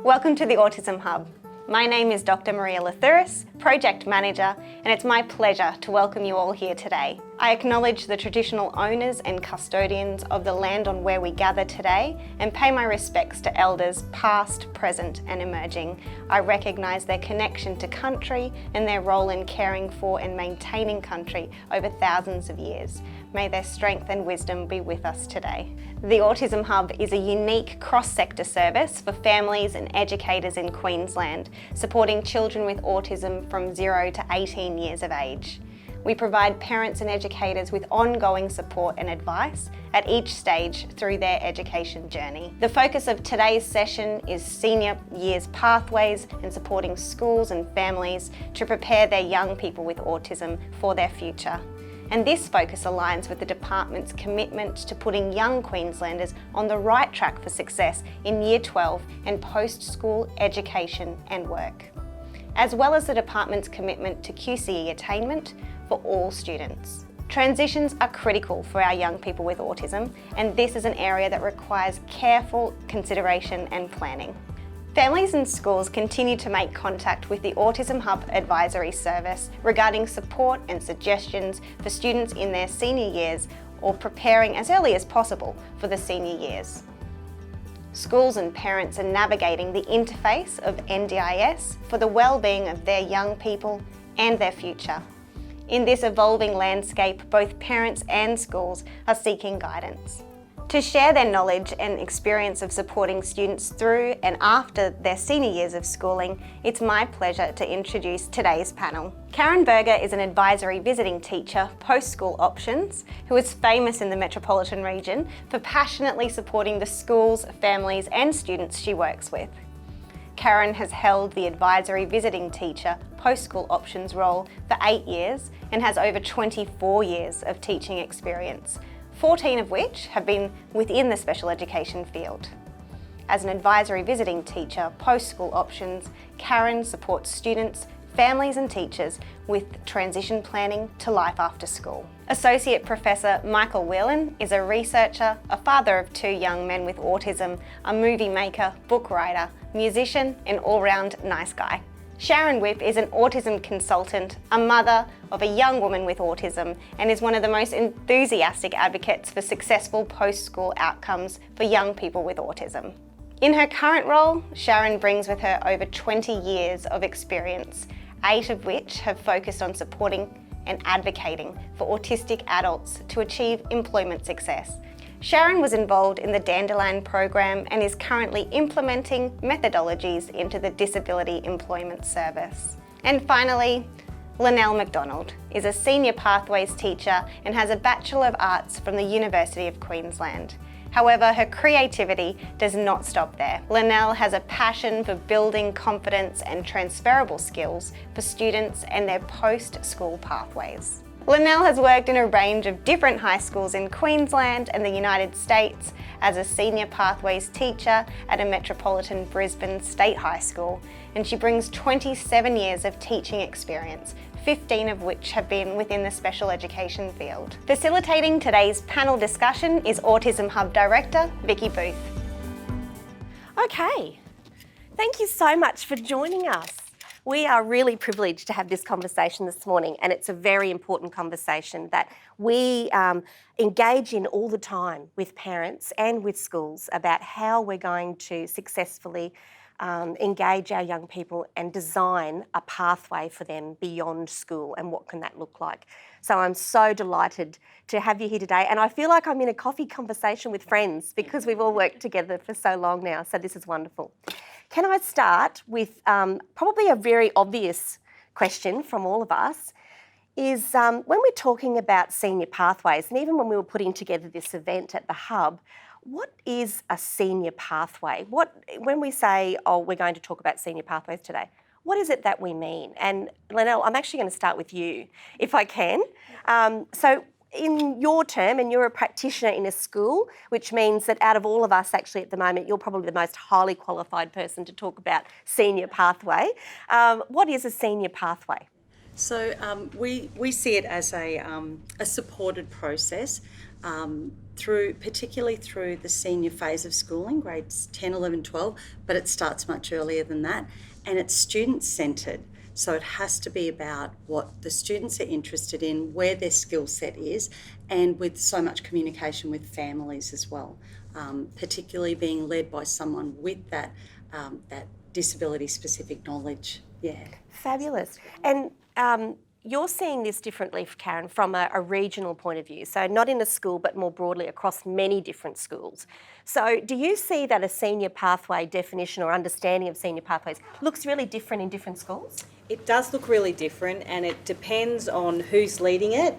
Welcome to the Autism Hub. My name is Dr. Maria Lathuris, Project Manager, and it's my pleasure to welcome you all here today. I acknowledge the traditional owners and custodians of the land on where we gather today and pay my respects to elders past, present and emerging. I recognise their connection to country and their role in caring for and maintaining country over thousands of years. May their strength and wisdom be with us today. The Autism Hub is a unique cross-sector service for families and educators in Queensland, supporting children with autism from 0 to 18 years of age. We provide parents and educators with ongoing support and advice at each stage through their education journey. The focus of today's session is senior years pathways and supporting schools and families to prepare their young people with autism for their future. And this focus aligns with the department's commitment to putting young Queenslanders on the right track for success in Year 12 and post-school education and work, as well as the department's commitment to QCE attainment for all students. Transitions are critical for our young people with autism, and this is an area that requires careful consideration and planning. Families and schools continue to make contact with the Autism Hub Advisory Service regarding support and suggestions for students in their senior years or preparing as early as possible for the senior years. Schools and parents are navigating the interface of NDIS for the well-being of their young people and their future. In this evolving landscape, both parents and schools are seeking guidance. To share their knowledge and experience of supporting students through and after their senior years of schooling, it's my pleasure to introduce today's panel. Karen Berger is an advisory visiting teacher, post-school options, who is famous in the metropolitan region for passionately supporting the schools, families and students she works with. Karen has held the advisory visiting teacher post-school options role for 8 years and has over 24 years of teaching experience, 14 of which have been within the special education field. As an advisory visiting teacher, post-school options, Karen supports students, families and teachers with transition planning to life after school. Associate Professor Michael Whelan is a researcher, a father of 2 young men with autism, a movie maker, book writer, musician and all-round nice guy. Sharon Whipp is an autism consultant, a mother of a young woman with autism, and is one of the most enthusiastic advocates for successful post-school outcomes for young people with autism. In her current role, Sharon brings with her over 20 years of experience, 8 of which have focused on supporting and advocating for autistic adults to achieve employment success. Sharon was involved in the Dandelion program and is currently implementing methodologies into the Disability Employment Service. And finally, Lynelle McDonald is a Senior Pathways teacher and has a Bachelor of Arts from the University of Queensland. However, her creativity does not stop there. Lynelle has a passion for building confidence and transferable skills for students and their post-school pathways. Lynelle has worked in a range of different high schools in Queensland and the United States as a Senior Pathways teacher at a metropolitan Brisbane State High School, and she brings 27 years of teaching experience, 15 of which have been within the special education field. Facilitating today's panel discussion is Autism Hub Director, Vicky Booth. Okay, thank you so much for joining us. We are really privileged to have this conversation this morning, and it's a very important conversation that we engage in all the time with parents and with schools about how we're going to successfully engage our young people and design a pathway for them beyond school, and what can that look like. So I'm so delighted to have you here today, and I feel like I'm in a coffee conversation with friends because we've all worked together for so long now, so this is wonderful. Can I start with probably a very obvious question from all of us, is when we're talking about senior pathways, and even when we were putting together this event at the Hub, what is a senior pathway? When we say, oh, we're going to talk about senior pathways today, what is it that we mean? And Lynelle, I'm actually going to start with you, if I can. So in your term, and you're a practitioner in a school, which means that out of all of us actually at the moment, you're probably the most highly qualified person to talk about senior pathway. What is a senior pathway? So we see it as a supported process particularly through the senior phase of schooling, grades 10, 11, 12, but it starts much earlier than that, and it's student-centred. So it has to be about what the students are interested in, where their skill set is, and with so much communication with families as well, particularly being led by someone with that disability-specific knowledge. Yeah. Fabulous. And you're seeing this differently, Karen, from a regional point of view. So not in a school, but more broadly across many different schools. So do you see that a senior pathway definition or understanding of senior pathways looks really different in different schools? It does look really different, and it depends on who's leading it,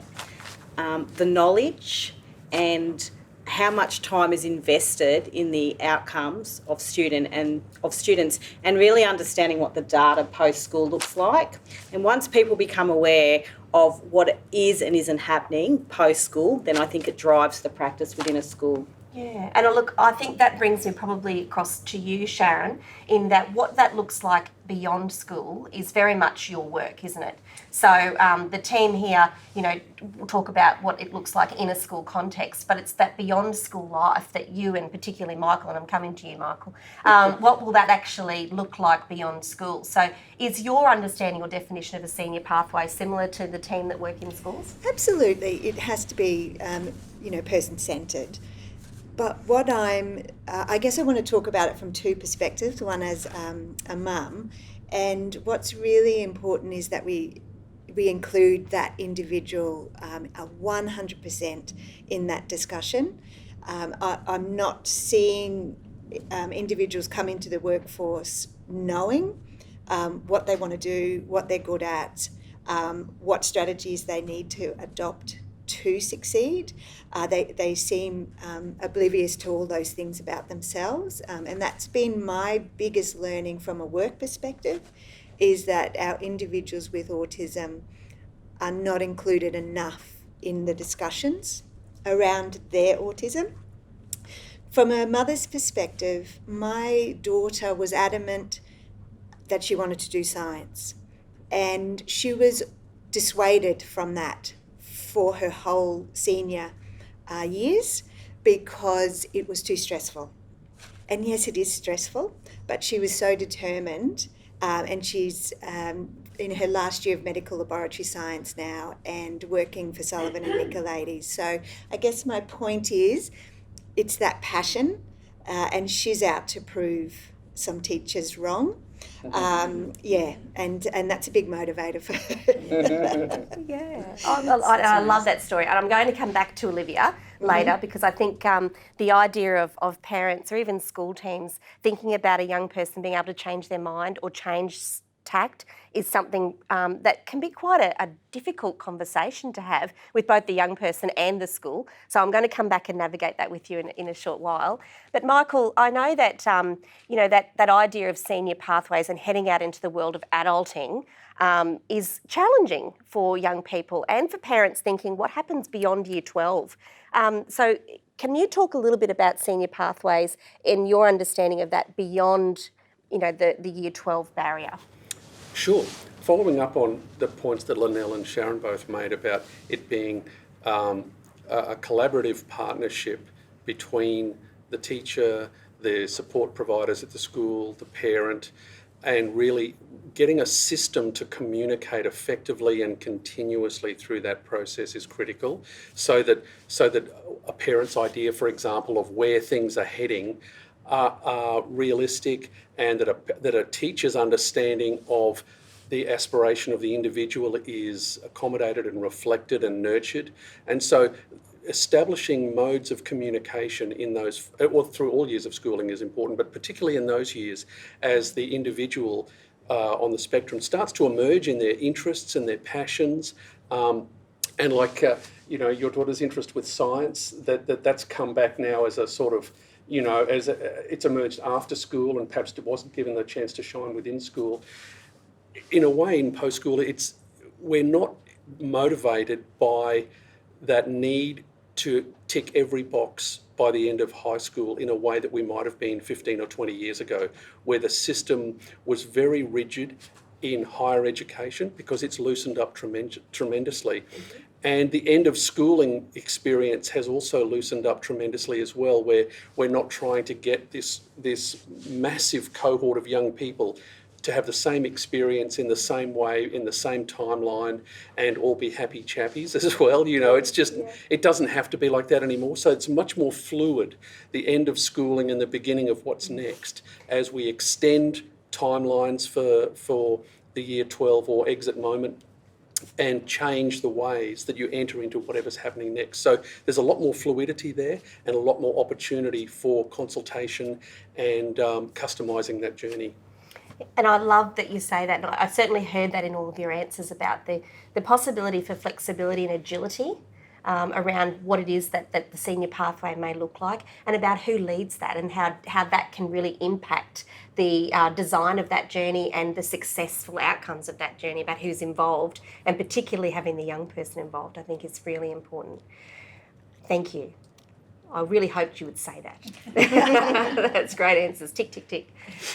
the knowledge, and how much time is invested in the outcomes of students, and really understanding what the data post-school looks like. And once people become aware of what is and isn't happening post-school, then I think it drives the practice within a school. Yeah, and look, I think that brings me probably across to you, Sharon, in that what that looks like beyond school is very much your work, isn't it? So the team here, will talk about what it looks like in a school context, but it's that beyond school life that you, and particularly Michael, and I'm coming to you, Michael, what will that actually look like beyond school? So is your understanding or definition of a senior pathway similar to the team that work in schools? Absolutely. It has to be, person-centred. But what I guess I want to talk about it from two perspectives, one as a mum, and what's really important is that we include that individual 100% in that discussion. I'm not seeing individuals come into the workforce knowing what they want to do, what they're good at, what strategies they need to adopt to succeed. They seem oblivious to all those things about themselves, and that's been my biggest learning from a work perspective, is that our individuals with autism are not included enough in the discussions around their autism. From a mother's perspective, my daughter was adamant that she wanted to do science, and she was dissuaded from that for her whole senior years because it was too stressful. And yes, it is stressful, but she was so determined, and she's in her last year of medical laboratory science now and working for Sullivan and Nicolaides. So I guess my point is it's that passion, and she's out to prove some teachers wrong. And that's a big motivator for her. Yeah, I love that story, and I'm going to come back to Olivia later because I think the idea of parents or even school teams thinking about a young person being able to change their mind or change tact is something that can be quite a difficult conversation to have with both the young person and the school. So I'm going to come back and navigate that with you in a short while. But Michael, I know that that idea of senior pathways and heading out into the world of adulting is challenging for young people and for parents thinking what happens beyond year 12. So can you talk a little bit about senior pathways in your understanding of that beyond the year 12 barrier? Sure. Following up on the points that Lynelle and Sharon both made about it being a collaborative partnership between the teacher, the support providers at the school, the parent, and really getting a system to communicate effectively and continuously through that process is critical, so that a parent's idea, for example, of where things are heading are realistic, and that a teacher's understanding of the aspiration of the individual is accommodated and reflected and nurtured. And so establishing modes of communication in those, or through all years of schooling, is important, but particularly in those years as the individual on the spectrum starts to emerge in their interests and their passions. And like, your daughter's interest with science, that's come back now as a sort of, it's emerged after school and perhaps it wasn't given the chance to shine within school. In a way, in post-school, we're not motivated by that need to tick every box by the end of high school in a way that we might have been 15 or 20 years ago, where the system was very rigid in higher education because it's loosened up tremendously. And the end of schooling experience has also loosened up tremendously as well, where we're not trying to get this massive cohort of young people to have the same experience in the same way, in the same timeline, and all be happy chappies as well. You know, it's just, it doesn't have to be like that anymore. So it's much more fluid, the end of schooling and the beginning of what's next, as we extend timelines for the year 12 or exit moment, and change the ways that you enter into whatever's happening next. So there's a lot more fluidity there and a lot more opportunity for consultation and customising that journey. And I love that you say that. And I certainly heard that in all of your answers about the possibility for flexibility and agility around what it is that the senior pathway may look like, and about who leads that and how that can really impact the design of that journey and the successful outcomes of that journey, about who's involved, and particularly having the young person involved, I think is really important. Thank you. I really hoped you would say that. That's great answers. Tick, tick, tick.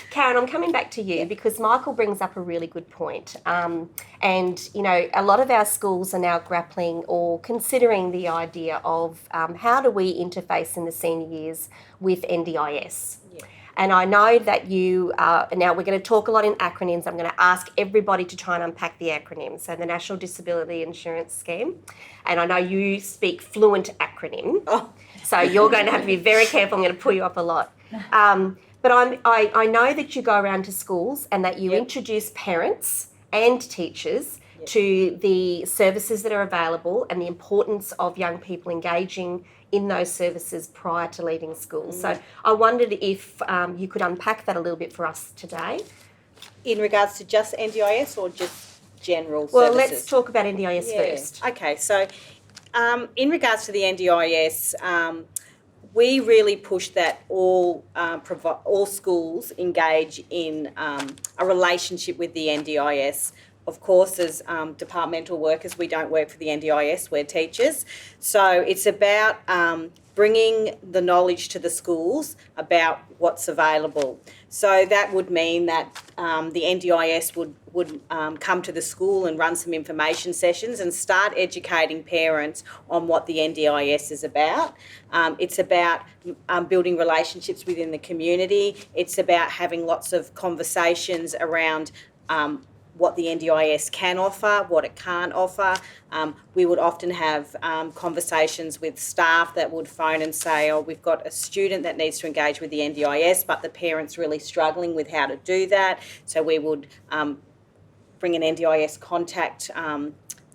Karen, I'm coming back to you because Michael brings up a really good point. And, you know, a lot of our schools are now grappling or considering the idea of how do we interface in the senior years with NDIS? Yeah. And I know that you now we're going to talk a lot in acronyms. I'm going to ask everybody to try and unpack the acronyms. So the National Disability Insurance Scheme. And I know you speak fluent acronym. Oh. So you're going to have to be very careful. I'm going to pull you up a lot. But I know that you go around to schools and that you introduce parents and teachers to the services that are available and the importance of young people engaging in those services prior to leaving school. So I wondered if you could unpack that a little bit for us today. In regards to just NDIS or just general services? Well, let's talk about NDIS first. Okay, so in regards to the NDIS, we really push that all schools engage in a relationship with the NDIS. Of course, as departmental workers, we don't work for the NDIS, we're teachers. So it's about bringing the knowledge to the schools about what's available. So that would mean that the NDIS would come to the school and run some information sessions and start educating parents on what the NDIS is about. It's about building relationships within the community. It's about having lots of conversations around what the NDIS can offer, what it can't offer. We would often have conversations with staff that would phone and say, oh, we've got a student that needs to engage with the NDIS, but the parent's really struggling with how to do that. So we would bring an NDIS contact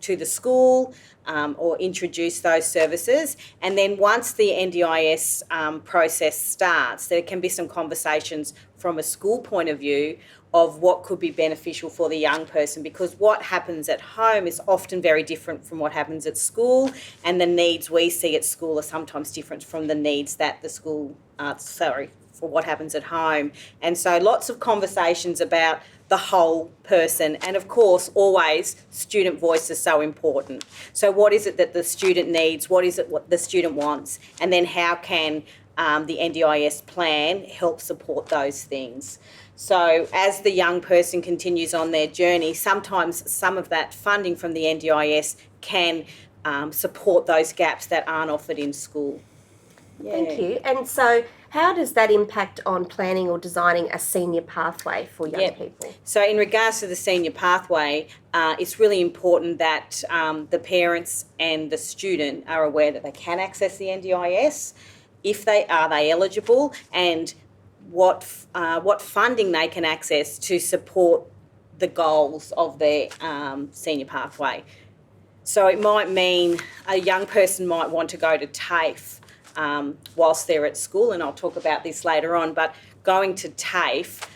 to the school or introduce those services. And then once the NDIS process starts, there can be some conversations from a school point of view of what could be beneficial for the young person, because what happens at home is often very different from what happens at school, and the needs we see at school are sometimes different from the needs that the school, for what happens at home. And so lots of conversations about the whole person, and of course always student voice is so important. So what is it that the student needs, what is it what the student wants, and then how can the NDIS plan help support those things. So as the young person continues on their journey, sometimes some of that funding from the NDIS can support those gaps that aren't offered in school. Yeah. Thank you. And so how does that impact on planning or designing a senior pathway for young people? So in regards to the senior pathway, it's really important that the parents and the student are aware that they can access the NDIS, if they are eligible, and what funding they can access to support the goals of their senior pathway. So it might mean a young person might want to go to TAFE whilst they're at school, and I'll talk about this later on, but going to TAFE,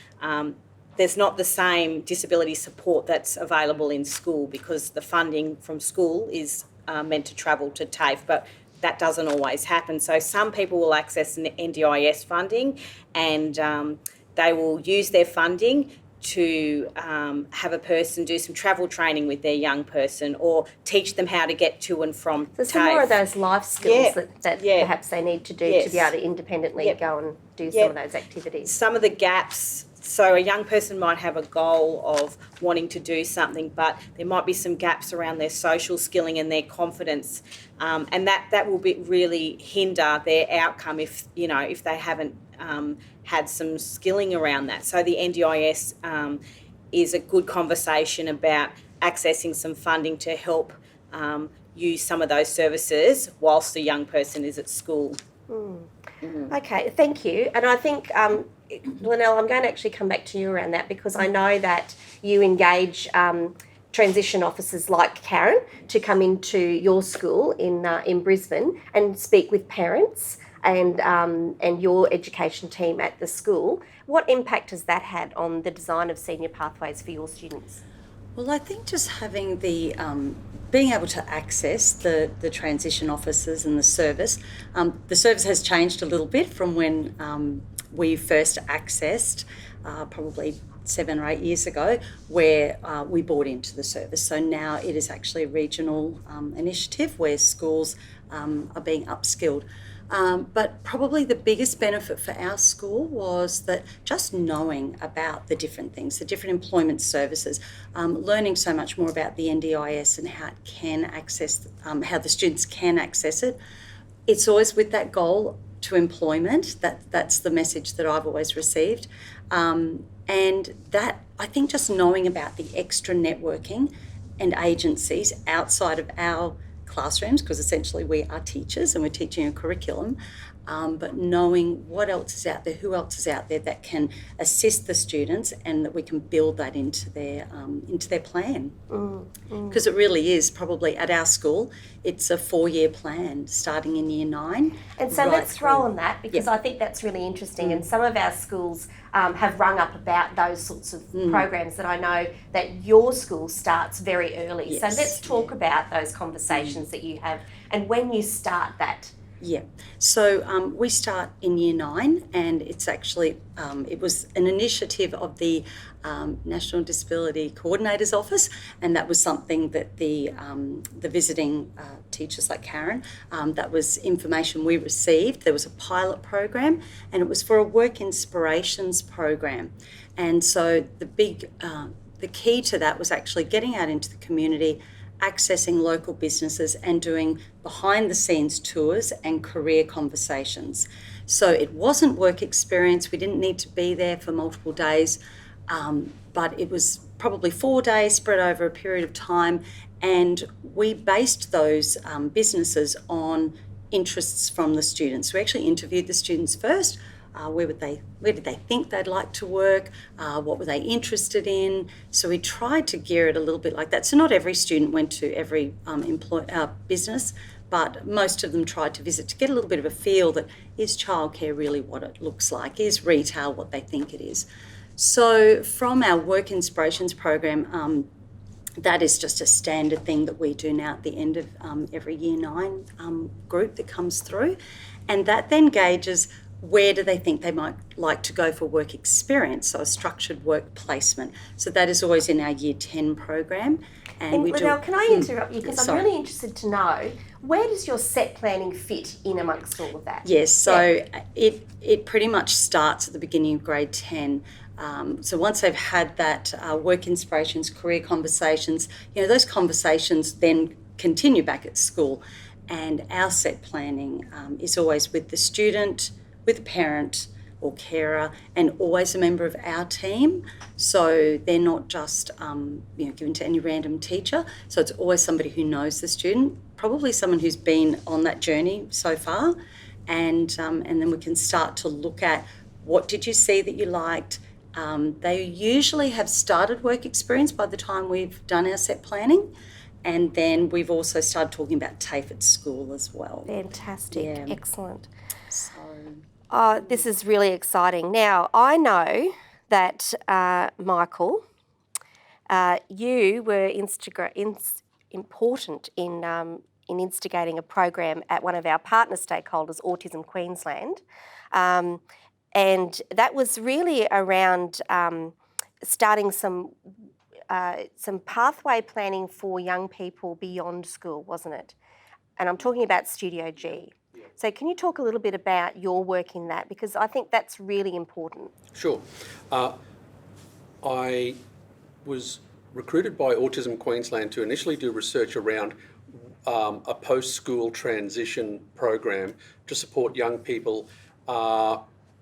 there's not the same disability support that's available in school because the funding from school is meant to travel to TAFE, but that doesn't always happen. So some people will access NDIS funding and they will use their funding to have a person do some travel training with their young person or teach them how to get to and from TAFE. So some more of those life skills that perhaps they need to do to be able to independently go and do some of those activities. Some of the gaps So a young person might have a goal of wanting to do something, but there might be some gaps around their social skilling and their confidence, and that will really hinder their outcome if they haven't had some skilling around that. So the NDIS is a good conversation about accessing some funding to help use some of those services whilst the young person is at school. Okay, thank you. And I think, Lynelle, I'm going to actually come back to you around that, because I know that you engage transition officers like Karen to come into your school in Brisbane and speak with parents and your education team at the school. What impact has that had on the design of senior pathways for your students? Well, I think just having the being able to access the transition officers and the service has changed a little bit from when we first accessed probably 7 or 8 years ago, where we bought into the service. So now it is actually a regional initiative where schools are being upskilled. But probably the biggest benefit for our school was that just knowing about the different things, the different employment services, learning so much more about the NDIS and how it can access, how the students can access it. It's always with that goal to employment. That's the message that I've always received. And that, I think, just knowing about the extra networking and agencies outside of our classrooms, because essentially we are teachers and we're teaching a curriculum, but knowing what else is out there, who else is out there that can assist the students, and that we can build that into their plan. Because it really is probably at our school, it's a 4-year plan starting in year 9. And so let's throw on that, because I think that's really interesting. And some of our schools have rung up about those sorts of programs that I know that your school starts very early. Yes. So let's talk about those conversations that you have and when you start that. Yeah, so we start in year 9, and it's actually, it was an initiative of the National Disability Coordinator's Office, and that was something that the visiting teachers like Karen, that was information we received. There was a pilot program, and it was for a work inspirations program. And so the key to that was actually getting out into the community, accessing local businesses and doing behind the scenes tours and career conversations. So it wasn't work experience. We didn't need to be there for multiple days, but it was probably 4 days spread over a period of time. And we based those businesses on interests from the students. We actually interviewed the students first. Where did they think they'd like to work? What were they interested in? So we tried to gear it a little bit like that. So not every student went to every business, but most of them tried to visit to get a little bit of a feel that, is childcare really what it looks like? Is retail what they think it is? So from our Work Inspirations program, that is just a standard thing that we do now at the end of every year 9 group that comes through. And that then gauges where do they think they might like to go for work experience, so a structured work placement. So that is always in our year 10 program. And Lynelle, can I interrupt you? Because I'm really interested to know, where does your set planning fit in amongst all of that? Yes, so it pretty much starts at the beginning of grade 10. So once they've had that work inspirations, career conversations, those conversations then continue back at school. And our set planning is always with the student, with a parent or carer, and always a member of our team. So they're not just given to any random teacher. So it's always somebody who knows the student, probably someone who's been on that journey so far, and then we can start to look at, what did you see that you liked? They usually have started work experience by the time we've done our set planning. And then we've also started talking about TAFE at school as well. Fantastic, Yeah. Excellent. So, This is really exciting. Now, I know that, Michael, you were important in instigating a program at one of our partner stakeholders, Autism Queensland. And that was really around starting some pathway planning for young people beyond school, wasn't it? And I'm talking about Studio G. So can you talk a little bit about your work in that? Because I think that's really important. Sure. I was recruited by Autism Queensland to initially do research around a post-school transition program to support young people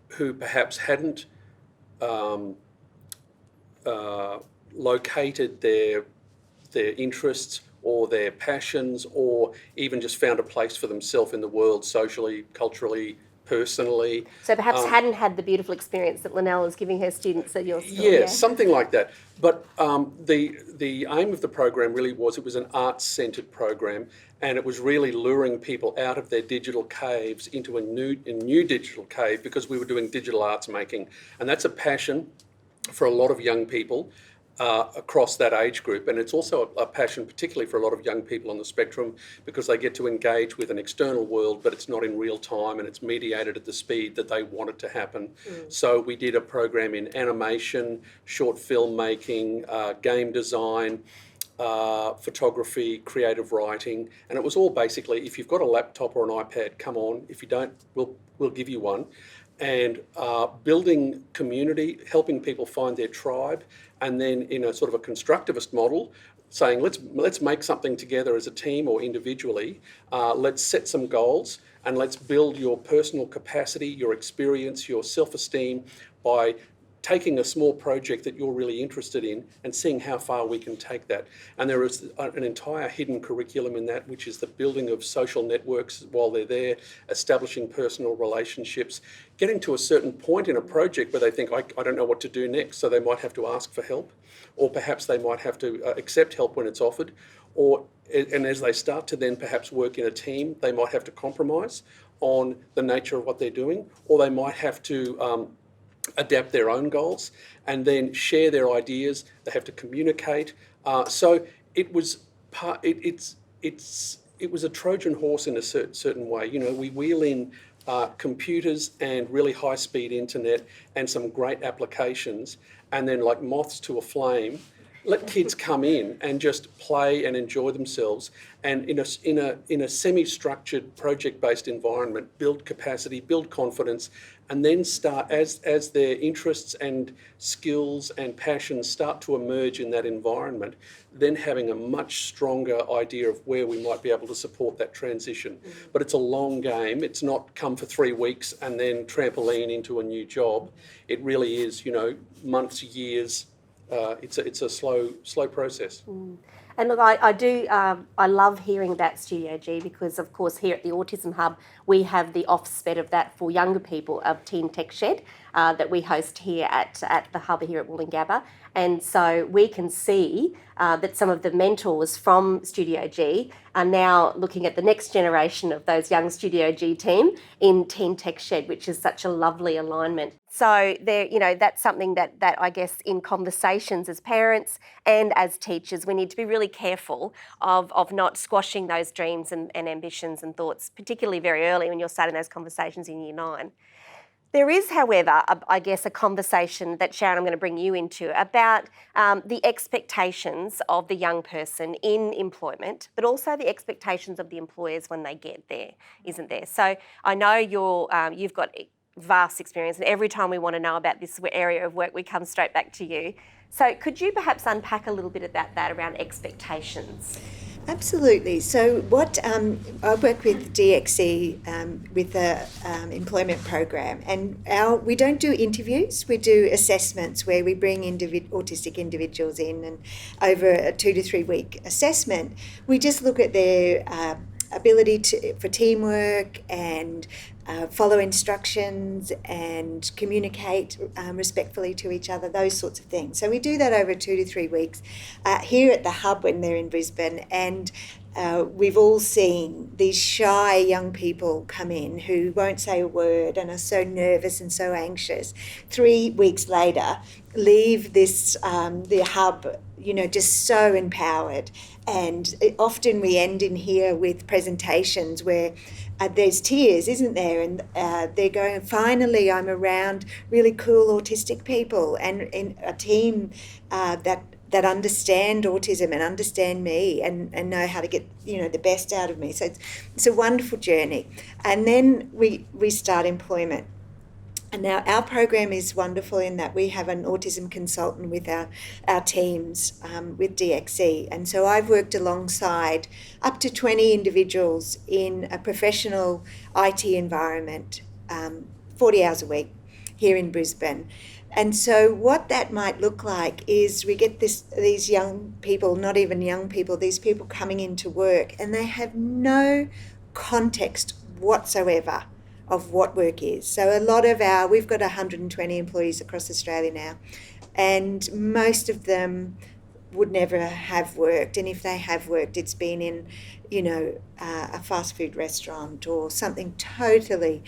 who perhaps hadn't located their interests or their passions, or even just found a place for themselves in the world, socially, culturally, personally. So perhaps hadn't had the beautiful experience that Linnell is giving her students at your school. Yeah, something like that. But the aim of the program really was, it was an arts-centred program, and it was really luring people out of their digital caves into a new digital cave, because we were doing digital arts making. And that's a passion for a lot of young people across that age group, and it's also a passion particularly for a lot of young people on the spectrum, because they get to engage with an external world, but it's not in real time and it's mediated at the speed that they want it to happen. So we did a program in animation, short film making, game design, photography, creative writing, and it was all basically, if you've got a laptop or an iPad, come on. If you don't, we'll give you one. And building community, helping people find their tribe, and then in a sort of a constructivist model, saying let's make something together as a team or individually. Let's set some goals, and let's build your personal capacity, your experience, your self-esteem by taking a small project that you're really interested in and seeing how far we can take that. And there is an entire hidden curriculum in that, which is the building of social networks while they're there, establishing personal relationships, getting to a certain point in a project where they think, I don't know what to do next, so they might have to ask for help, or perhaps they might have to accept help when it's offered, and as they start to then perhaps work in a team, they might have to compromise on the nature of what they're doing, or they might have to adapt their own goals and then share their ideas. They have to communicate. So it was it was a Trojan horse in a certain way. You know, we wheel in computers and really high-speed internet and some great applications, and then like moths to a flame, let kids come in and just play and enjoy themselves, and in a semi-structured project-based environment, build capacity, build confidence, and then start, as their interests and skills and passions start to emerge in that environment, then having a much stronger idea of where we might be able to support that transition. But it's a long game. It's not come for 3 weeks and then trampoline into a new job. It really is, you know, months, years. It's a slow process. And look, I love hearing about Studio G, because of course here at the Autism Hub we have the offset of that for younger people of Teen Tech Shed that we host here at the Hub here at Woolloongabba. And so we can see that some of the mentors from Studio G are now looking at the next generation of those young Studio G team in Teen Tech Shed, which is such a lovely alignment. So there, you know, that's something that I guess in conversations as parents and as teachers, we need to be really careful of not squashing those dreams and ambitions and thoughts, particularly very early when you're starting those conversations in Year 9. There is, however, I guess a conversation that, Sharon, I'm going to bring you into about the expectations of the young person in employment, but also the expectations of the employers when they get there, isn't there? So I know you've got vast experience, and every time we want to know about this area of work, we come straight back to you. So could you perhaps unpack a little bit about that around expectations? Absolutely. So what I work with DXE with the employment program, and we don't do interviews, we do assessments where we bring autistic individuals in, and over a 2 to 3 week assessment, we just look at their ability for teamwork and follow instructions and communicate respectfully to each other, those sorts of things. So we do that over 2 to 3 weeks here at the Hub when they're in Brisbane, and we've all seen these shy young people come in who won't say a word and are so nervous and so anxious. 3 weeks later, leave the Hub, you know, just so empowered. And often we end in here with presentations where there's tears, isn't there? And they're going, finally, I'm around really cool autistic people and in a team that understand autism and understand me and know how to get, you know, the best out of me. So it's a wonderful journey. And then we start employment. And now our program is wonderful in that we have an autism consultant with our teams with DXE. And so I've worked alongside up to 20 individuals in a professional IT environment, 40 hours a week here in Brisbane. And so what that might look like is we get these young people, not even young people, these people coming into work, and they have no context whatsoever of what work is. So we've got 120 employees across Australia now, and most of them would never have worked. And if they have worked, it's been in, a fast food restaurant or something totally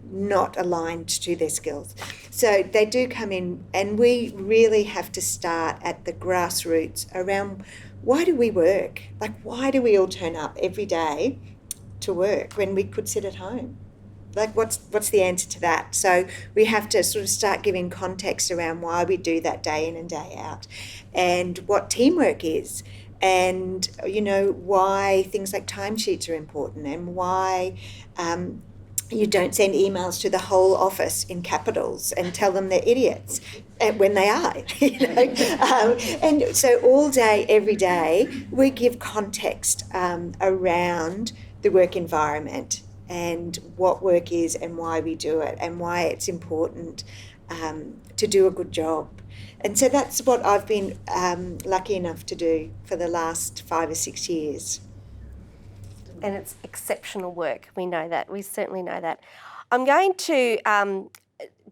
not aligned to their skills. So they do come in, and we really have to start at the grassroots around why do we work? Like, why do we all turn up every day to work when we could sit at home? Like, what's the answer to that? So we have to sort of start giving context around why we do that day in and day out, and what teamwork is, and why things like timesheets are important, and why you don't send emails to the whole office in capitals and tell them they're idiots when they are. And so all day, every day, we give context around the work environment and what work is and why we do it and why it's important to do a good job. And so that's what I've been lucky enough to do for the last 5 or 6 years. And it's exceptional work. We know that. We certainly know that. I'm going to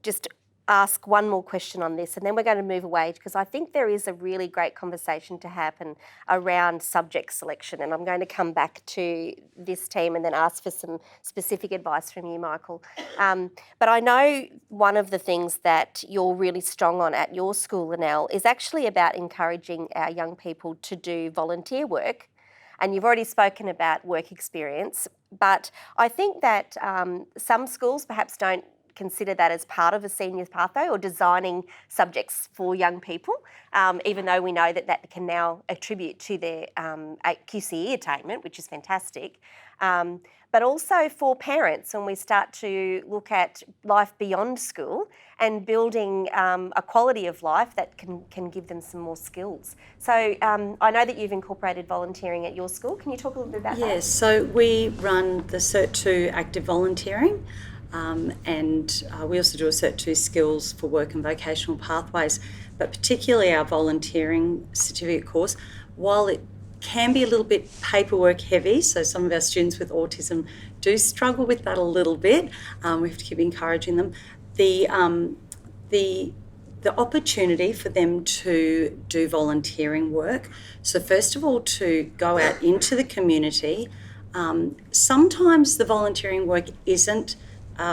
just ask one more question on this, and then we're going to move away, because I think there is a really great conversation to happen around subject selection, and I'm going to come back to this team and then ask for some specific advice from you, Michael. But I know one of the things that you're really strong on at your school, Linnell, is actually about encouraging our young people to do volunteer work. And you've already spoken about work experience, but I think that some schools perhaps don't consider that as part of a seniors pathway or designing subjects for young people, even though we know that that can now attribute to their QCE attainment, which is fantastic. But also for parents, when we start to look at life beyond school and building a quality of life that can give them some more skills. So I know that you've incorporated volunteering at your school. Can you talk a little bit about that? Yes, so we run the Cert 2 active volunteering, and we also do a Cert 2 skills for work and vocational pathways, but particularly our volunteering certificate course, while it can be a little bit paperwork heavy, so some of our students with autism do struggle with that a little bit. We have to keep encouraging them. The opportunity for them to do volunteering work. So first of all, to go out into the community. Sometimes the volunteering work isn't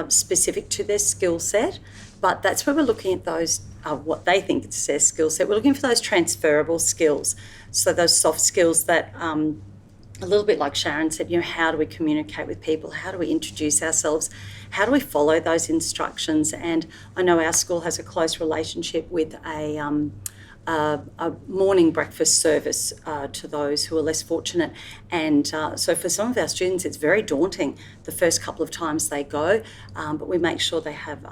specific to their skill set, but that's where we're looking at those, what they think is their skill set. We're looking for those transferable skills. So those soft skills that, a little bit like Sharon said, how do we communicate with people? How do we introduce ourselves? How do we follow those instructions? And I know our school has a close relationship with a morning breakfast service to those who are less fortunate. And so for some of our students, it's very daunting the first couple of times they go, but we make sure they have,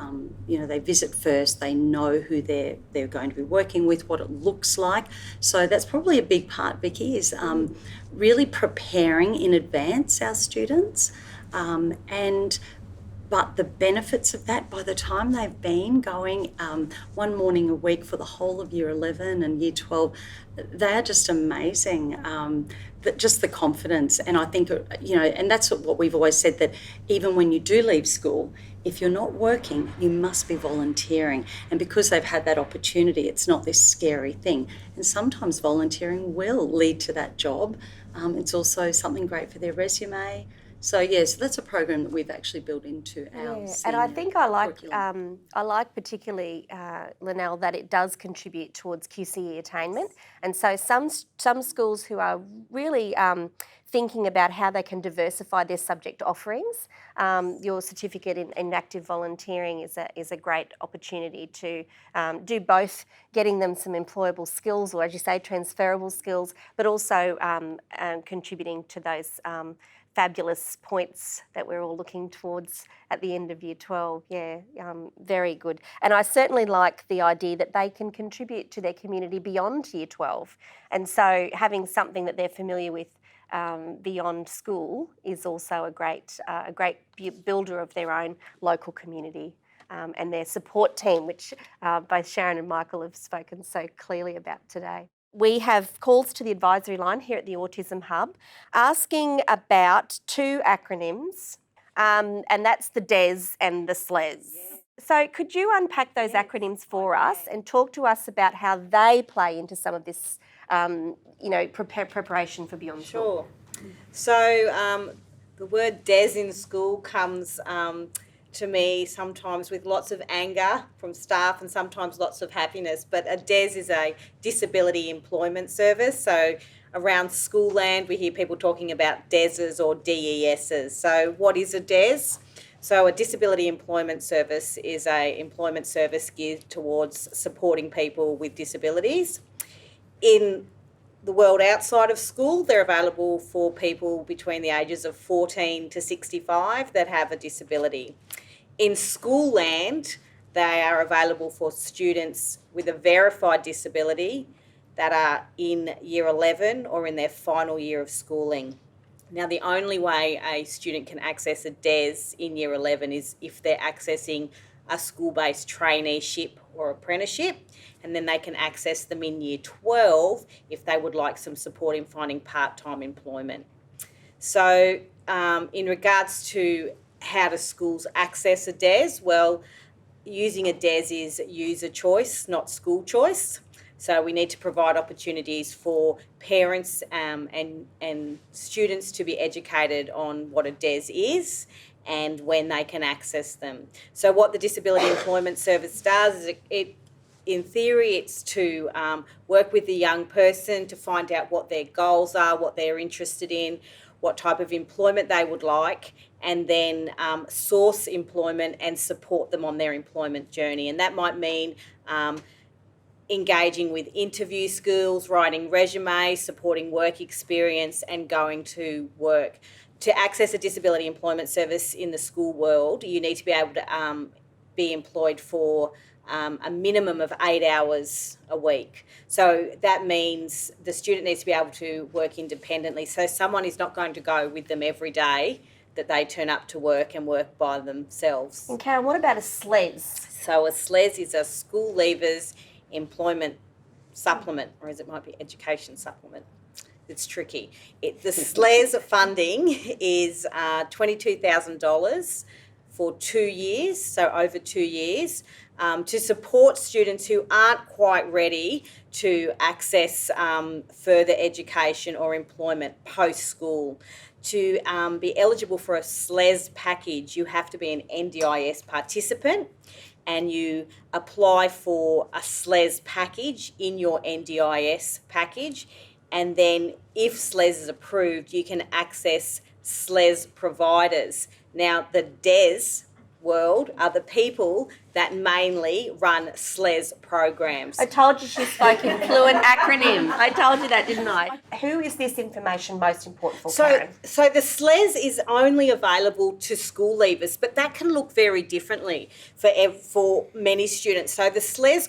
they visit first, they know who they're going to be working with, what it looks like. So that's probably a big part, Vicky, is really preparing in advance our students. But the benefits of that, by the time they've been going one morning a week for the whole of Year 11 and Year 12, they're just amazing. Just the confidence. And I think, and that's what we've always said, that even when you do leave school, if you're not working, you must be volunteering. And because they've had that opportunity, it's not this scary thing. And sometimes volunteering will lead to that job. It's also something great for their resume. So yes, that's a program that we've actually built into our senior and I think I like particularly Linnell, that it does contribute towards QCE attainment. And so some schools who are really thinking about how they can diversify their subject offerings, your certificate in active volunteering is a great opportunity to do both, getting them some employable skills, or as you say, transferable skills, but also contributing to those fabulous points that we're all looking towards at the end of Year 12. Yeah, very good. And I certainly like the idea that they can contribute to their community beyond Year 12. And so having something that they're familiar with beyond school is also a great builder of their own local community. And their support team, which both Sharon and Michael have spoken so clearly about today. We have calls to the advisory line here at the Autism Hub asking about two acronyms, and that's the DES and the SLES. Yeah. So could you unpack those acronyms for us and talk to us about how they play into some of this, preparation for beyond school? Sure. So the word DES in school comes to me sometimes with lots of anger from staff and sometimes lots of happiness. But a DES is a disability employment service. So around school land, we hear people talking about DESs or DESs. So what is a DES? So a disability employment service is a employment service geared towards supporting people with disabilities. In the world outside of school, they're available for people between the ages of 14 to 65 that have a disability. In school land, they are available for students with a verified disability that are in Year 11 or in their final year of schooling. Now, the only way a student can access a DES in Year 11 is if they're accessing a school-based traineeship or apprenticeship, and then they can access them in Year 12 if they would like some support in finding part-time employment. So in regards to how do schools access a DES? Well, using a DES is user choice, not school choice. So we need to provide opportunities for parents and students to be educated on what a DES is and when they can access them. So what the Disability Employment Service does is in theory, it's to work with the young person to find out what their goals are, what they're interested in, what type of employment they would like, and then source employment and support them on their employment journey. And that might mean engaging with interview skills, writing resumes, supporting work experience, and going to work. To access a disability employment service in the school world, you need to be able to be employed for a minimum of 8 hours a week. So that means the student needs to be able to work independently. So someone is not going to go with them every day, that they turn up to work and work by themselves. And Karen, what about a SLES? So a SLES is a school leavers employment supplement, or as it might be education supplement. It's tricky. The SLES funding is $22,000 for 2 years, so over 2 years, to support students who aren't quite ready to access further education or employment post-school. To be eligible for a SLES package, you have to be an NDIS participant, and you apply for a SLES package in your NDIS package, and then if SLES is approved, you can access SLES providers. Now, the DES world are the people that mainly run SLES programs. I told you she spoke in fluent acronym. I told you that, didn't I? Who is this information most important for, Karen? So the SLES is only available to school leavers, but that can look very differently for many students. So the SLES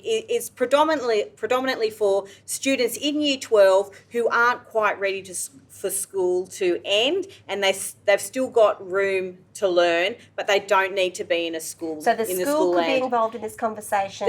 is predominantly for students in Year 12 who aren't quite ready for school to end, and they've still got room to learn, but they don't need to be in a school. So the school could be involved in this conversation.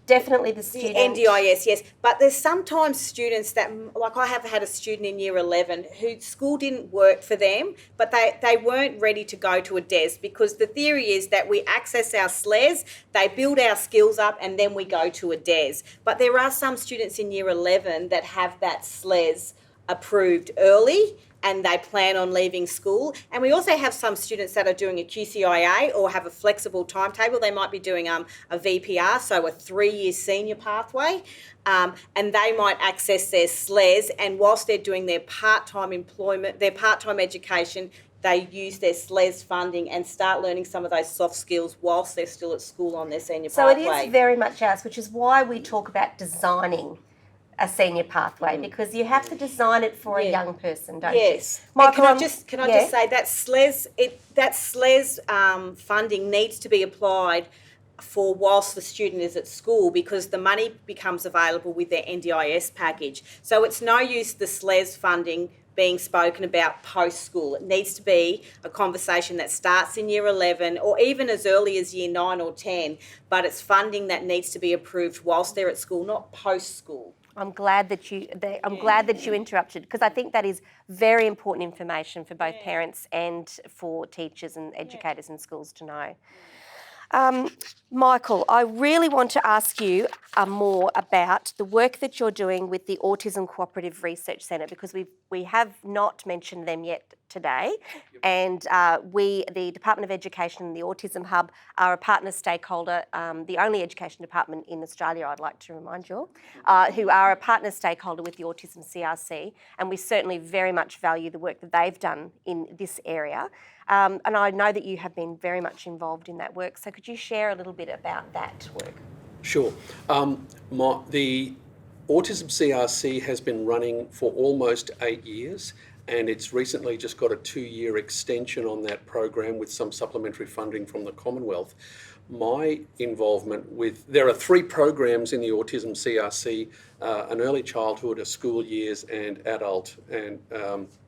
Definitely the student. The NDIS, yes. But there's sometimes students that, like I have had a student in Year 11 who school didn't work for them, but they weren't ready to go to a DES, because the theory is that we access our SLES, they build our skills up, and then we go to a DES. But there are some students in Year 11 that have that SLES approved early and they plan on leaving school. And we also have some students that are doing a QCIA or have a flexible timetable. They might be doing a VPR, so a 3-year senior pathway, and they might access their SLES, and whilst they're doing their part-time employment, their part-time education, they use their SLES funding and start learning some of those soft skills whilst they're still at school on their senior pathway. So it is very much ours, which is why we talk about designing a senior pathway because you have to design it for a young person, don't Yes. you? And Michael, can I just say that SLES funding needs to be applied for whilst the student is at school, because the money becomes available with their NDIS package. So it's no use the SLES funding being spoken about post-school. It needs to be a conversation that starts in year 11 or even as early as year 9 or 10, but it's funding that needs to be approved whilst they're at school, not post-school. I'm glad that you interrupted, because I think that is very important information for both parents and for teachers and educators in schools to know. Michael, I really want to ask you more about the work that you're doing with the Autism Cooperative Research Centre, because we have not mentioned them yet today. And the Department of Education and the Autism Hub are a partner stakeholder, the only education department in Australia, I'd like to remind you, who are a partner stakeholder with the Autism CRC, and we certainly very much value the work that they've done in this area. And I know that you have been very much involved in that work, so could you share a little bit about that work? Sure. The Autism CRC has been running for almost 8 years, and it's recently just got a 2-year extension on that program with some supplementary funding from the Commonwealth. My involvement there are 3 programs in the Autism CRC, an early childhood, a school years and adult and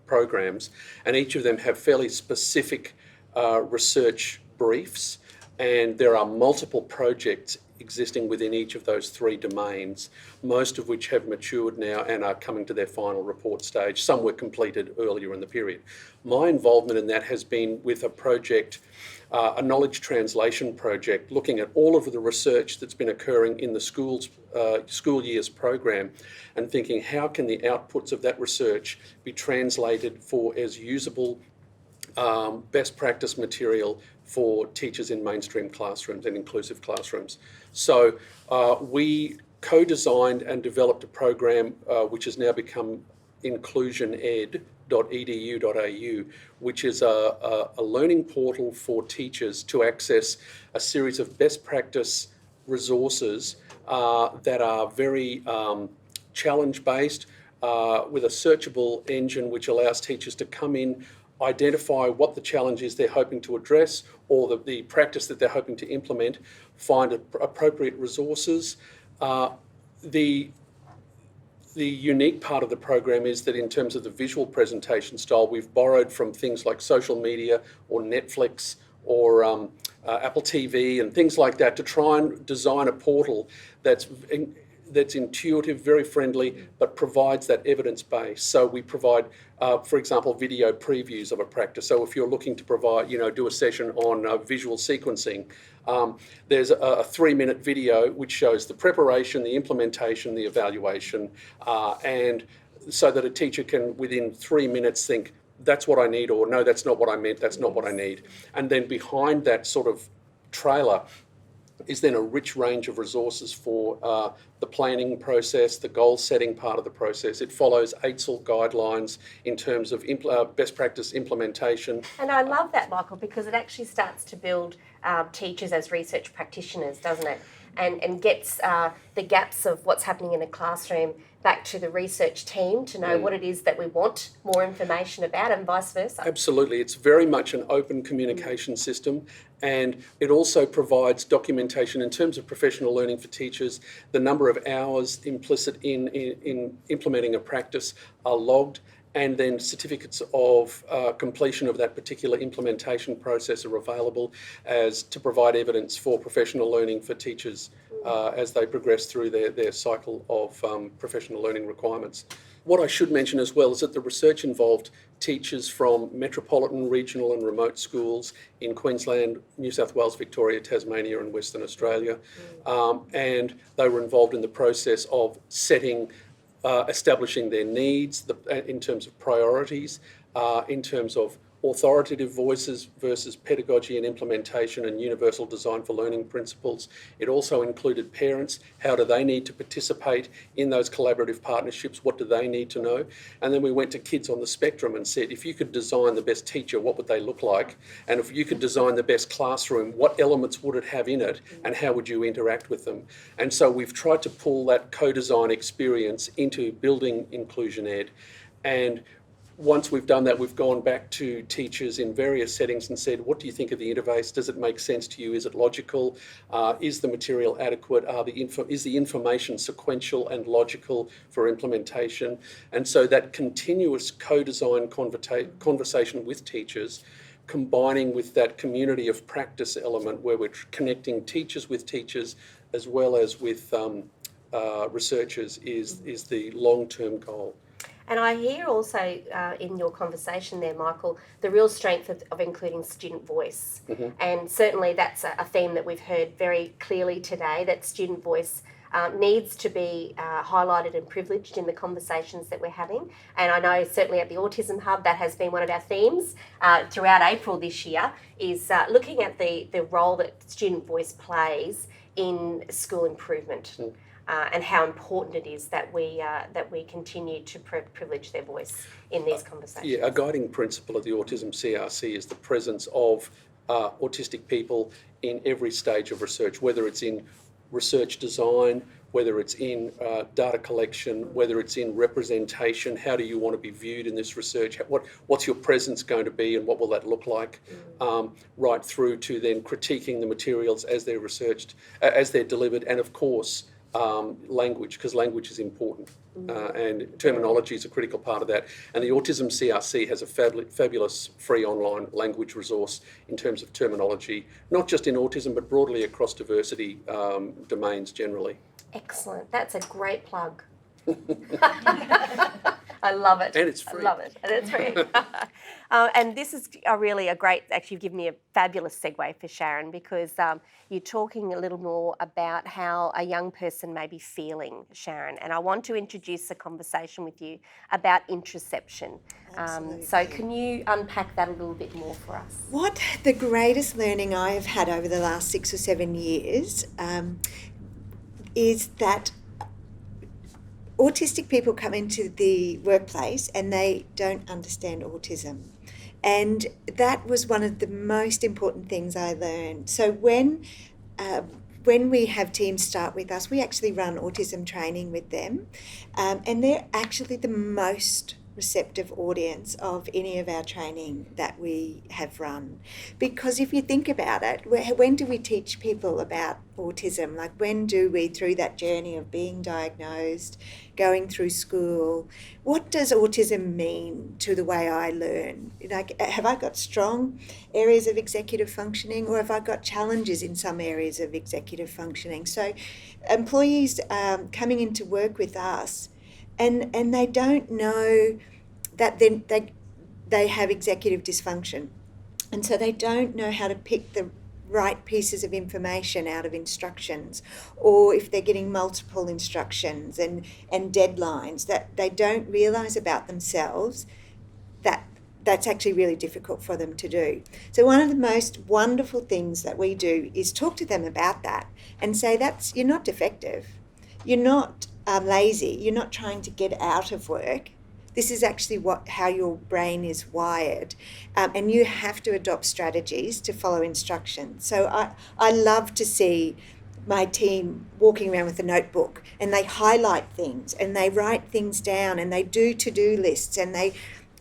programs, and each of them have fairly specific research briefs, and there are multiple projects existing within each of those 3 domains, most of which have matured now and are coming to their final report stage. Some were completed earlier in the period. My involvement in that has been with a project, a knowledge translation project, looking at all of the research that's been occurring in the school years program and thinking, how can the outputs of that research be translated for as usable best practice material for teachers in mainstream classrooms and inclusive classrooms. So we co-designed and developed a program which has now become inclusioned.edu.au, which is a learning portal for teachers to access a series of best practice resources that are very challenge-based, with a searchable engine which allows teachers to come in, identify what the challenge is they're hoping to address or the practice that they're hoping to implement, find appropriate resources. The unique part of the program is that in terms of the visual presentation style, we've borrowed from things like social media or Netflix or Apple TV and things like that to try and design a portal that's intuitive, very friendly, but provides that evidence base. So we provide, for example, video previews of a practice. So if you're looking to provide, do a session on visual sequencing, there's a 3-minute video which shows the preparation, the implementation, the evaluation, and so that a teacher can, within 3 minutes, think, that's what I need, or no, that's not what I meant, that's not what I need. And then behind that sort of trailer is then a rich range of resources for the planning process, the goal setting part of the process. It follows AITSL guidelines in terms of best practice implementation. And I love that, Michael, because it actually starts to build teachers as research practitioners, doesn't it? And gets the gaps of what's happening in a classroom back to the research team to know what it is that we want more information about, and vice versa. Absolutely. It's very much an open communication system, and it also provides documentation in terms of professional learning for teachers. The number of hours implicit in implementing a practice are logged, and then certificates of completion of that particular implementation process are available as to provide evidence for professional learning for teachers as they progress through their cycle of professional learning requirements. What I should mention as well is that the research involved teachers from metropolitan, regional and remote schools in Queensland, New South Wales, Victoria, Tasmania and Western Australia. And they were involved in the process of establishing their needs in terms of priorities, in terms of authoritative voices versus pedagogy and implementation and universal design for learning principles. It also included parents. How do they need to participate in those collaborative partnerships? What do they need to know? And then we went to kids on the spectrum and said, if you could design the best teacher, what would they look like? And if you could design the best classroom, what elements would it have in it, and how would you interact with them? And so we've tried to pull that co-design experience into building Inclusion Ed. And once we've done that, we've gone back to teachers in various settings and said, what do you think of the interface? Does it make sense to you? Is it logical? Is the material adequate? Is the information sequential and logical for implementation? And so that continuous co-design conversation with teachers, combining with that community of practice element where we're connecting teachers with teachers as well as with researchers is the long-term goal. And I hear also in your conversation there, Michael, the real strength of including student voice. And certainly that's a theme that we've heard very clearly today, that student voice needs to be highlighted and privileged in the conversations that we're having. And I know certainly at the Autism Hub that has been one of our themes throughout April this year, is looking at the role that student voice plays in school improvement. And how important it is that we continue to privilege their voice in these conversations. Yeah, a guiding principle of the Autism CRC is the presence of autistic people in every stage of research, whether it's in research design, whether it's in data collection, whether it's in representation. How do you want to be viewed in this research? What's your presence going to be, and what will that look like? Right through to then critiquing the materials as they're researched, as they're delivered, and of course, language, because language is important and terminology is a critical part of that. And the Autism CRC has a fabulous free online language resource in terms of terminology, not just in autism, but broadly across diversity domains generally. Excellent. That's a great plug. I love it. And it's free. I love it. And it's free. And this is really a great, actually, you've given me a fabulous segue for Sharon, because you're talking a little more about how a young person may be feeling, Sharon. And I want to introduce a conversation with you about interoception. So can you unpack that a little bit more for us? What the greatest learning I have had over the last 6 or 7 years is that autistic people come into the workplace and they don't understand autism. And that was one of the most important things I learned. So when we have teams start with us, we actually run autism training with them. And they're actually the most receptive audience of any of our training that we have run. Because if you think about it, when do we teach people about autism? Like, when do we, through that journey of being diagnosed, going through school, what does autism mean to the way I learn? Like, have I got strong areas of executive functioning, or have I got challenges in some areas of executive functioning? So employees coming into work with us, and they don't know that then they have executive dysfunction. And so they don't know how to pick the right pieces of information out of instructions, or if they're getting multiple instructions and deadlines that they don't realise about themselves, that's actually really difficult for them to do. So one of the most wonderful things that we do is talk to them about that and say, you're not defective, you're not lazy, you're not trying to get out of work. This is actually how your brain is wired, and you have to adopt strategies to follow instructions. So I love to see my team walking around with a notebook, and they highlight things and they write things down and they do to-do lists, and they,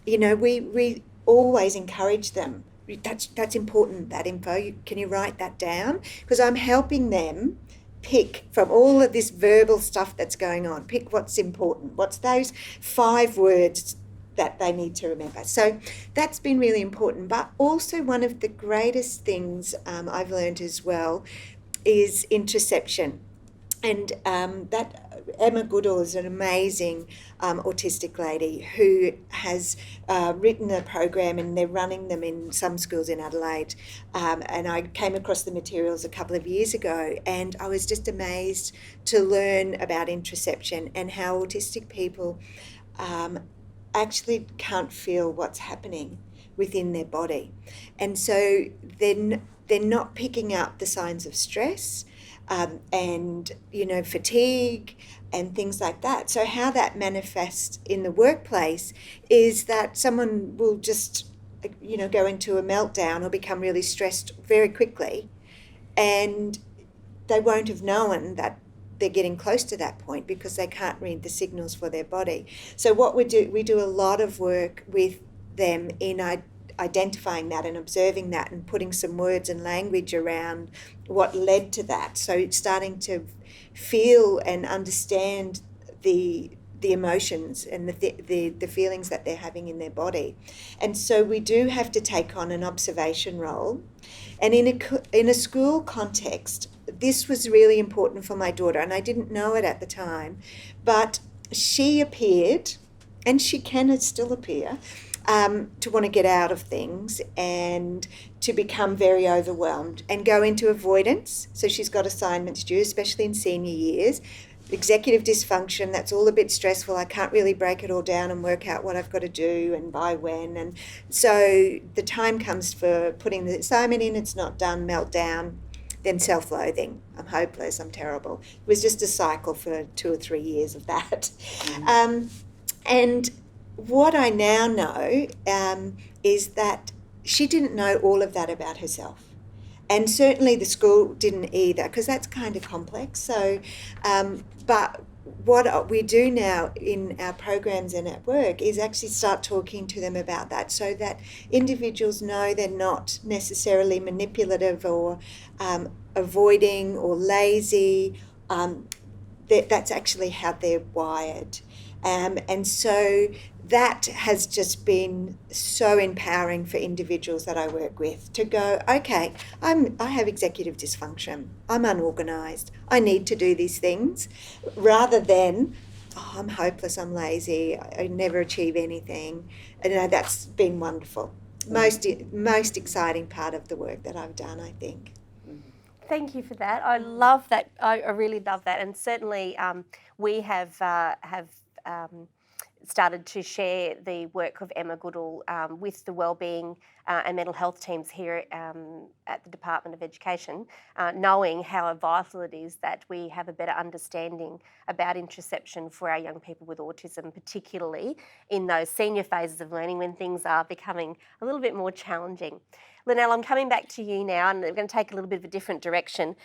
we always encourage them. That's important, that info. Can you write that down? Because I'm helping them pick from all of this verbal stuff that's going on. Pick what's important. What's those 5 words that they need to remember? So that's been really important. But also one of the greatest things I've learned as well is interoception. And that Emma Goodall is an amazing autistic lady who has written a program, and they're running them in some schools in Adelaide. And I came across the materials a couple of years ago, and I was just amazed to learn about interoception and how autistic people actually can't feel what's happening. within their body. And so they're not picking up the signs of stress and, fatigue and things like that. So how that manifests in the workplace is that someone will just, go into a meltdown or become really stressed very quickly, and they won't have known that they're getting close to that point because they can't read the signals for their body. So what we do a lot of work with them in identifying that and observing that and putting some words and language around what led to that. So it's starting to feel and understand the emotions and the feelings that they're having in their body. And so we do have to take on an observation role. And in a school context, this was really important for my daughter, and I didn't know it at the time, but she appeared, and she can still appear, to want to get out of things and to become very overwhelmed and go into avoidance. So she's got assignments due, especially in senior years. Executive dysfunction, that's all a bit stressful. I can't really break it all down and work out what I've got to do and by when. And so the time comes for putting the assignment in, it's not done, meltdown, then self-loathing. I'm hopeless, I'm terrible. It was just a cycle for 2 or 3 years of that. And what I now know is that she didn't know all of that about herself. And certainly the school didn't either, because that's kind of complex. So, but what we do now in our programs and at work is actually start talking to them about that, so that individuals know they're not necessarily manipulative or avoiding or lazy. That's actually how they're wired. And so that has just been so empowering for individuals that I work with to go, okay, I have executive dysfunction, I'm unorganised, I need to do these things, rather than, oh, I'm hopeless, I'm lazy, I never achieve anything. And that's been wonderful. Most exciting part of the work that I've done, I think. Thank you for that. I love that. I really love that. And certainly we have started to share the work of Emma Goodall with the wellbeing and mental health teams here at the Department of Education, knowing how vital it is that we have a better understanding about interoception for our young people with autism, particularly in those senior phases of learning when things are becoming a little bit more challenging. Lynelle, I'm coming back to you now, and we're going to take a little bit of a different direction.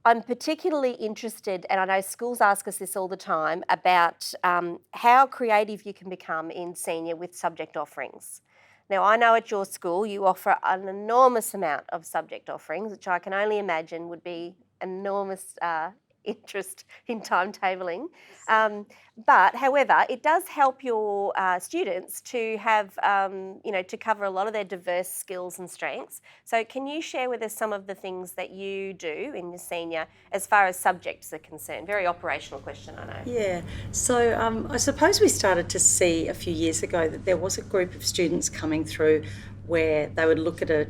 I'm particularly interested, and I know schools ask us this all the time, about how creative you can become in senior with subject offerings. Now, I know at your school you offer an enormous amount of subject offerings, which I can only imagine would be enormous interest in timetabling. But however, it does help your students to have, to cover a lot of their diverse skills and strengths. So can you share with us some of the things that you do in your senior as far as subjects are concerned? Very operational question, I know. Yeah, so I suppose we started to see a few years ago that there was a group of students coming through where they would look at a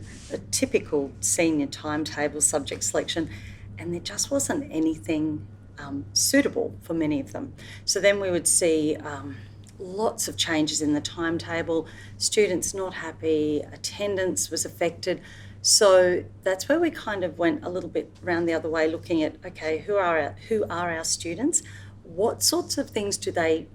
typical senior timetable subject selection, and there just wasn't anything suitable for many of them. So then we would see lots of changes in the timetable, students not happy, attendance was affected. So that's where we kind of went a little bit around the other way, looking at, okay, who are our students? What sorts of things do they,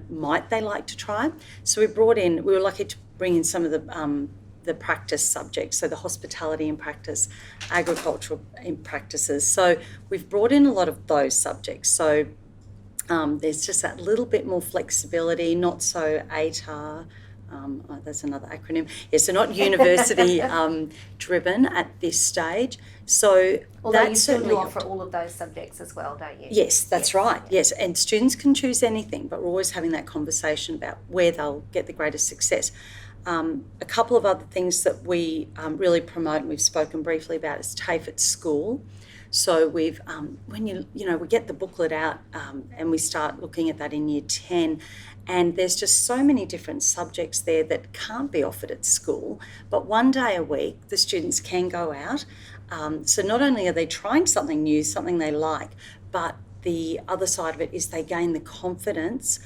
might they like to try? So we were lucky to bring in some of the practice subjects, so the hospitality in practice, agricultural in practices. So we've brought in a lot of those subjects. So there's just that little bit more flexibility, not so ATAR. That's another acronym. Yeah, so not university driven at this stage. So although that you still certainly do offer all of those subjects as well, don't you? Yes, that's right. Yes, and students can choose anything, but we're always having that conversation about where they'll get the greatest success. A couple of other things that we really promote, and we've spoken briefly about, is TAFE at school. So we've, when we get the booklet out and we start looking at that in year 10, and there's just so many different subjects there that can't be offered at school, but one day a week the students can go out. So not only are they trying something new, something they like, but the other side of it is they gain the confidence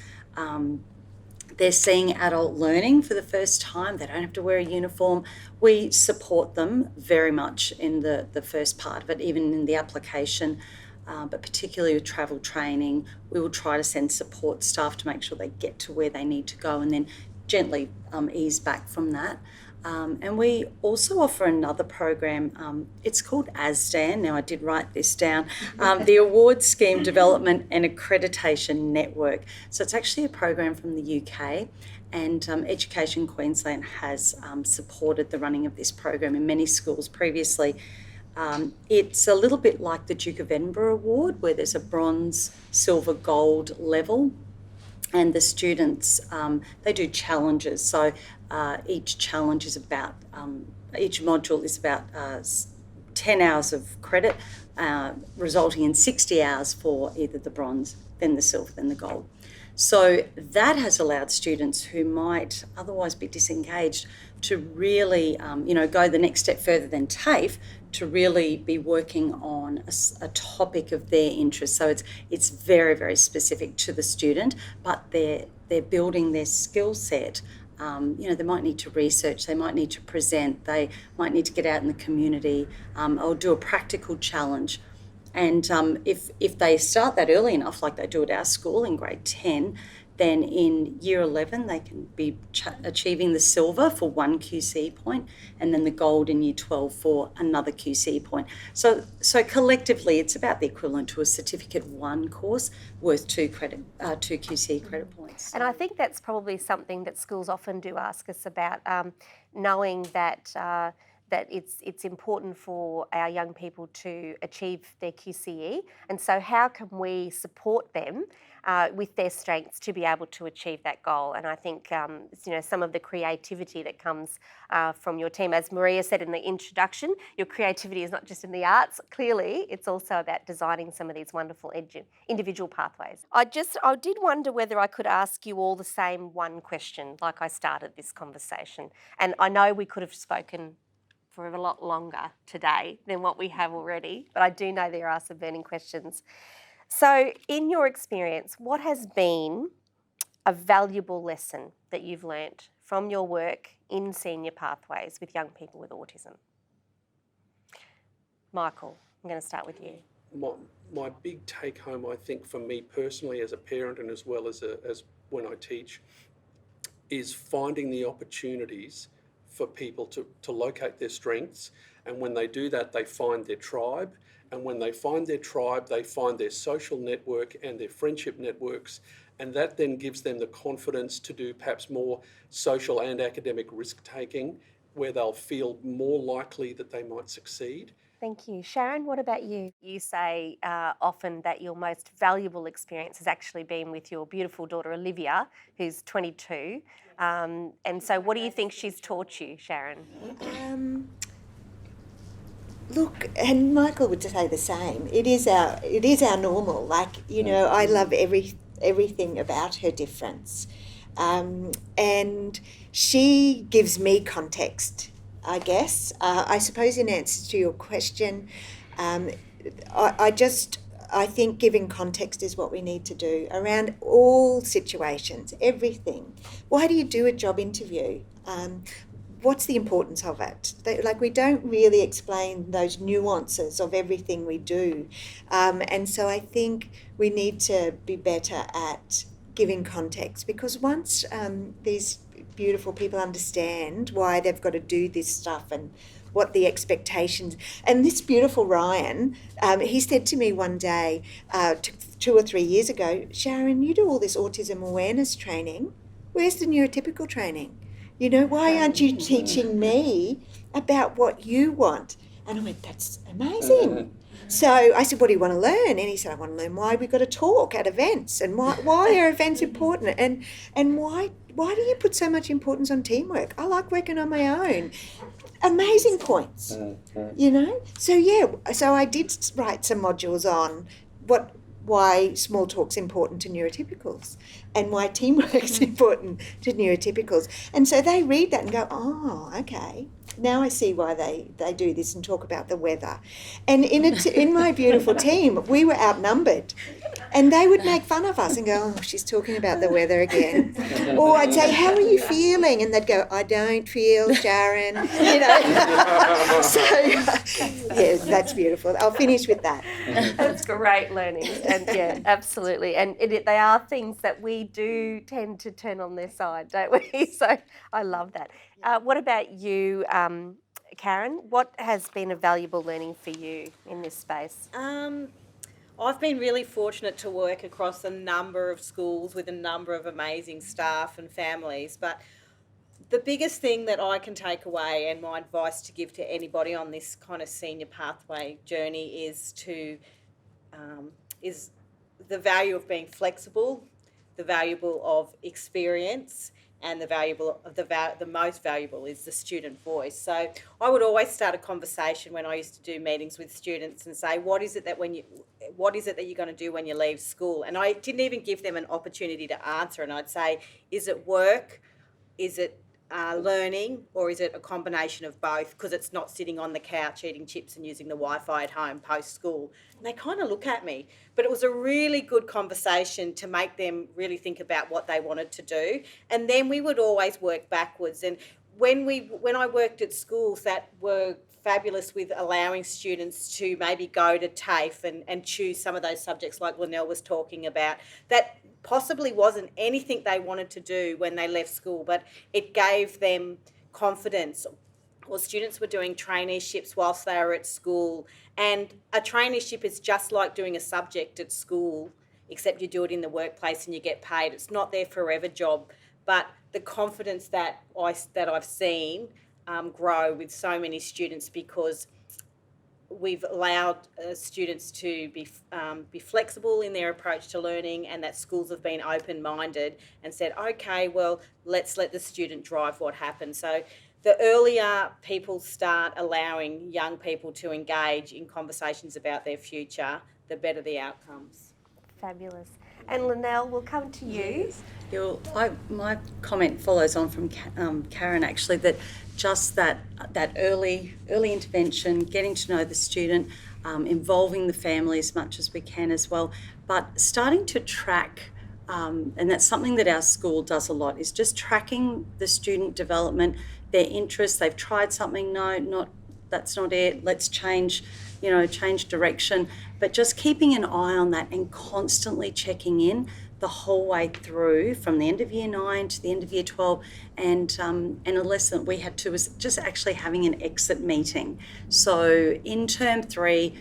they're seeing adult learning for the first time. They don't have to wear a uniform. We support them very much in the first part of it, even in the application, but particularly with travel training. We will try to send support staff to make sure they get to where they need to go and then gently ease back from that. And we also offer another program. It's called ASDAN. Now, I did write this down. The Award Scheme Development and Accreditation Network. So it's actually a program from the UK, and Education Queensland has supported the running of this program in many schools previously. It's a little bit like the Duke of Edinburgh Award, where there's a bronze, silver, gold level. And the students, they do challenges. So each challenge is about, each module is about 10 hours of credit, resulting in 60 hours for either the bronze, then the silver, then the gold. So that has allowed students who might otherwise be disengaged to really, go the next step further than TAFE, to really be working on a topic of their interest. So it's very, very specific to the student, but they're building their skill set. They might need to research, they might need to present, they might need to get out in the community, or do a practical challenge. And if they start that early enough, like they do at our school in grade 10, then in year 11 they can be achieving the silver for one QC point, and then the gold in year 12 for another QC point. So collectively it's about the equivalent to a Certificate 1 course worth two QC credit points. And I think that's probably something that schools often do ask us about, knowing that it's important for our young people to achieve their QCE, and so how can we support them with their strengths to be able to achieve that goal? And I think some of the creativity that comes from your team, as Maria said in the introduction, your creativity is not just in the arts. Clearly, it's also about designing some of these wonderful individual pathways. I did wonder whether I could ask you all the same one question, like I started this conversation, and I know we could have spoken for a lot longer today than what we have already, but I do know there are some burning questions. So in your experience, what has been a valuable lesson that you've learnt from your work in senior pathways with young people with autism? Michael, I'm going to start with you. My big take home, I think, for me personally as a parent and as well as when I teach, is finding the opportunities for people to locate their strengths, and when they do that, they find their tribe, and when they find their tribe, they find their social network and their friendship networks, and that then gives them the confidence to do perhaps more social and academic risk-taking, where they'll feel more likely that they might succeed. Thank you. Sharon, what about you? You say often that your most valuable experience has actually been with your beautiful daughter Olivia, who's 22. And so what do you think she's taught you, Sharon? Look, and Michael would say the same. It is our normal. Like, I love everything about her difference. And she gives me context, I guess. I suppose in answer to your question, I think giving context is what we need to do around all situations, everything. Why do you do a job interview? What's the importance of it? We don't really explain those nuances of everything we do. And so I think we need to be better at giving context, because once these beautiful people understand why they've got to do this stuff and what the expectations, and this beautiful Ryan, he said to me one day, 2 or 3 years ago, Sharon, you do all this autism awareness training. Where's the neurotypical training? Why aren't you teaching me about what you want? And I went, that's amazing. So I said, what do you want to learn? And he said, I want to learn why we've got to talk at events, and why are events important, and why do you put so much importance on teamwork? I like working on my own. Amazing points, So I did write some modules on why small talk's important to neurotypicals and why teamwork's important to neurotypicals. And so they read that and go, oh, okay, now I see why they do this and talk about the weather. And in my beautiful team, we were outnumbered. And they would make fun of us and go, oh, she's talking about the weather again. Or I'd say, how are you feeling? And they'd go, I don't feel, Sharon. So, yeah, that's beautiful. I'll finish with that. That's great learning. And yeah, absolutely. And they are things that we do tend to turn on their side, don't we? So I love that. What about you, Karen? What has been a valuable learning for you in this space? I've been really fortunate to work across a number of schools with a number of amazing staff and families, but the biggest thing that I can take away, and my advice to give to anybody on this kind of senior pathway journey, is the value of being flexible, the value of experience, and the most valuable is the student voice. So I would always start a conversation when I used to do meetings with students and say, what is it that you're going to do when you leave school? And I didn't even give them an opportunity to answer, and I'd say, is it work? Is it learning, or is it a combination of both? Because it's not sitting on the couch eating chips and using the Wi-Fi at home post-school. And they kind of look at me. But it was a really good conversation to make them really think about what they wanted to do. And then we would always work backwards. And when I worked at schools that were fabulous with allowing students to maybe go to TAFE and choose some of those subjects like Linnell was talking about, that possibly wasn't anything they wanted to do when they left school, but it gave them confidence. Or students were doing traineeships whilst they were at school, and a traineeship is just like doing a subject at school, except you do it in the workplace and you get paid. It's not their forever job, but the confidence that I've seen grow with so many students, because we've allowed students to be flexible in their approach to learning, and that schools have been open-minded and said, okay, well, let's let the student drive what happens. So the earlier people start allowing young people to engage in conversations about their future, the better the outcomes. Fabulous. And Linnell, we'll come to you. My comment follows on from Karen, actually, that just that early intervention, getting to know the student, involving the family as much as we can as well, but starting to track, and that's something that our school does a lot, is just tracking the student development, their interests. They've tried something, that's not it, let's change direction, but just keeping an eye on that and constantly checking in the whole way through, from the end of year 9 to the end of year 12. And a lesson that we had to was just actually having an exit meeting. So in term 3,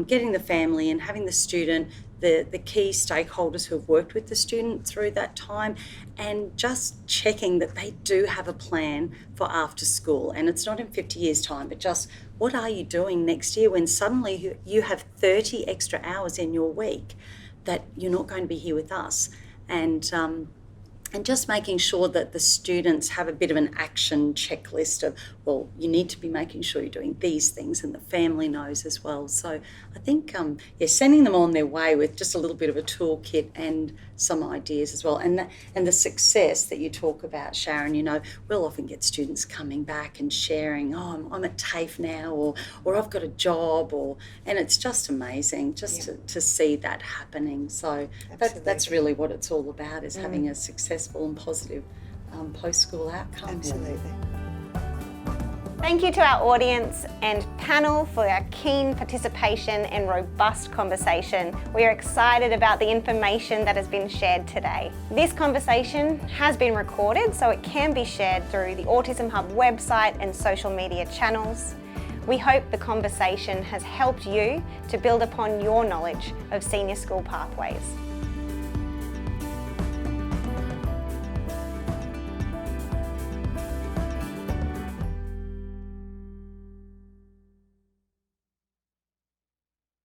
getting the family and having the student, the key stakeholders who have worked with the student through that time, and just checking that they do have a plan for after school. And it's not in 50 years' time, but just what are you doing next year when suddenly you have 30 extra hours in your week that you're not going to be here with us. And just making sure that the students have a bit of an action checklist of, well, you need to be making sure you're doing these things, and the family knows as well. So I think, sending them on their way with just a little bit of a toolkit and some ideas as well. And the success that you talk about, Sharon, we'll often get students coming back and sharing, I'm at TAFE now, or I've got a job, and it's just amazing just to see that happening. So that's really what it's all about, is having a successful and positive post-school outcomes. Absolutely. Thank you to our audience and panel for our keen participation and robust conversation. We are excited about the information that has been shared today. This conversation has been recorded, so it can be shared through the Autism Hub website and social media channels. We hope the conversation has helped you to build upon your knowledge of senior school pathways.